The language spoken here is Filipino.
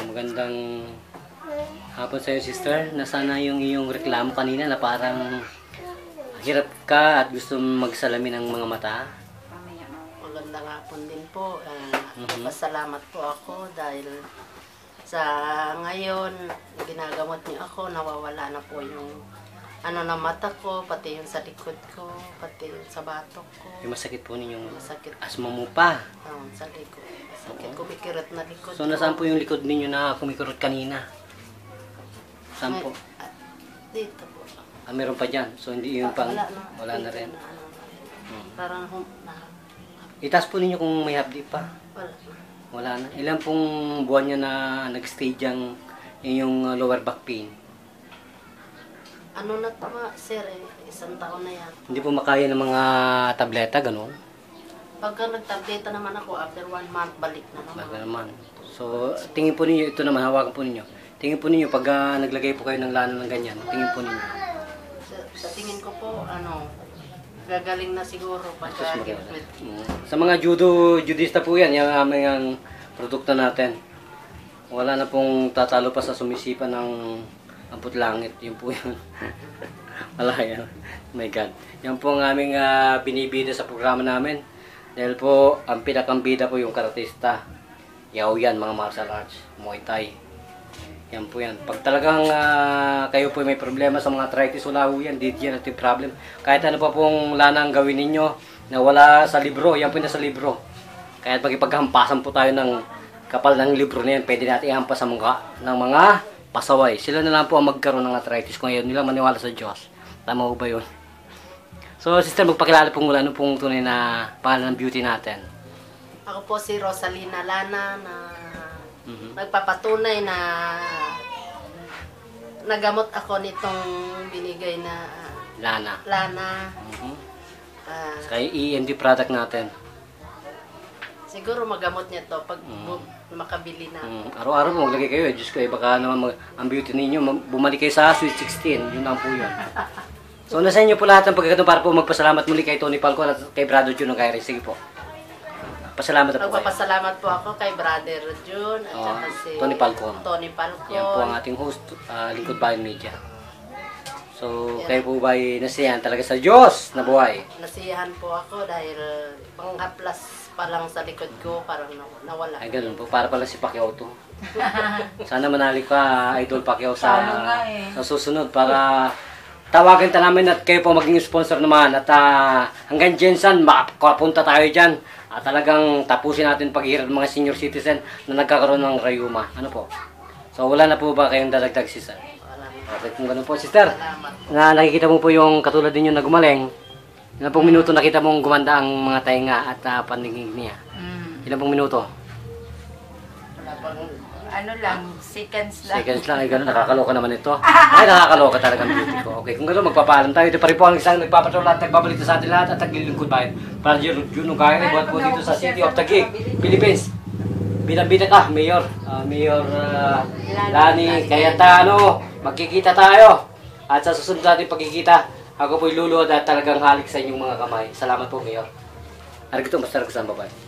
magandang hapon sa'yo, sister. Nasana yung iyong reklamo kanina na parang hirap ka at gusto magsalamin ng mga mata? Magandang hapon din po. Pasalamat po ako dahil sa ngayon, ginagamot niyo ako, nawawala na po yung na mata ko, pati yung sa likod ko, pati yung sa batok ko. Yung masakit po ninyong Masakit. asma mo pa. Sa likod. Masakit ko, bikirot na likod So, nasaan po yung likod ninyo na kumikurot kanina? Saan po? Dito po. Meron pa dyan. So, hindi yung pang... Wala na rin. Parang Itaas po ninyo kung may hapdi pa. wala na. Wala na. Ilan pong buwan nyo na nag-stay dyan yung lower back pain? Ano na tama, sir, isang taon na yan. Hindi po makaya ng mga tableta, gano'n? Pagka nagtableta naman ako, after 1 month, balik na naman. Baga naman. So, tingin po ninyo, ito naman, hawakan po ninyo. Tingin po ninyo, pag naglagay po kayo ng lana ng ganyan, tingin po ninyo. Sa tingin ko po, gagaling na siguro pagka Sa mga judista po yan, yung aming produkto natin. Wala na pong tatalo pa sa sumisipa ng amput langit. Yun po yun. Wala yan. My God. Yan po ang aming binibida sa programa namin. Dahil po, ang pinakambida po yung karatista. Yaw yan, mga martial arts. Muay Thai. Yan po yan. Pag talagang kayo po may problema sa mga arthritis, wala po yan. Degenerative problem. Kahit ano pa pong lanang gawin ninyo na wala sa libro, yan po yung nasa libro. Kahit magipaghampasan po tayo ng kapal ng libro na yan, pwede natin ihampas sa mga, ng mga pasaway. Sila na lang po ang magkaroon ng arthritis kung ayaw nila maniwala sa Diyos. Tama po ba yun? So, sister, magpakilala po mula ano pong tunay na pangalan ng beauty natin. Ako po si Rosalina Lana na nagpapatunay na nagamot ako nitong binigay na Lana. Kaya EMD product natin. Siguro magamot niya to pag makabili na. Araw-araw mo maglagay kayo. Diyos ko, baka naman ang beauty ninyo, bumalik kayo sa Sweet 16. Yun lang po yun. So, nasa inyo po lahat ng pagkakataon para po magpasalamat muli kay Tony Falcon at kay Brother Jun ng Kairi. Sige po. Pasalamat na po kayo. Magpapasalamat po ako kay Brother Jun at saka si Tony Falcon. Tony Falcon. Yan po ang ating host, Lingkod Bayan Media. So, kayo po ba ay nasiyahan talaga sa Diyos na buhay? Nasiyahan po ako dahil panghaplas pa lang sa likod ko, parang nawala. Ay, ganun po. Para pala si Pacquiao to. Sana manali ka, Idol Pacquiao, sa susunod para tawagan ta namin at kayo po maging sponsor naman. At hanggang Jensen, makapunta tayo dyan. At talagang tapusin natin paghihirap ng mga senior citizen na nagkakaroon ng rayuma. Ano po? So, wala na po ba kayong dadagdag, sister? Okay, kung gano'n po, sister. Na nakikita mo po yung katulad ninyo na gumaling. Ilan pong minuto nakita mong gumanda ang mga tainga at paningin niya? Ilan pong minuto? Ano lang, seconds lang. Seconds lang, ay gano'n, nakakaloka naman ito. Ay, nakakaloka talaga ang beauty ko. Okay, kung gano'n, magpapaalam tayo. Ito pa rin po ang isang nagpapatrol at nagbabalita sa atin lahat at naglilingkod bayan. Para Juno Gaya, buhat po dito sa City of Taguig, Philippines. Bidang-bida ka, Mayor. Mayor Lani Cayetano. Magkikita tayo. At sa susunod natin pagkikita, ako po'y luluhod at talagang halik sa inyong mga kamay. Salamat po, Mayor. Arigito, basta nagkasama, bye-bye.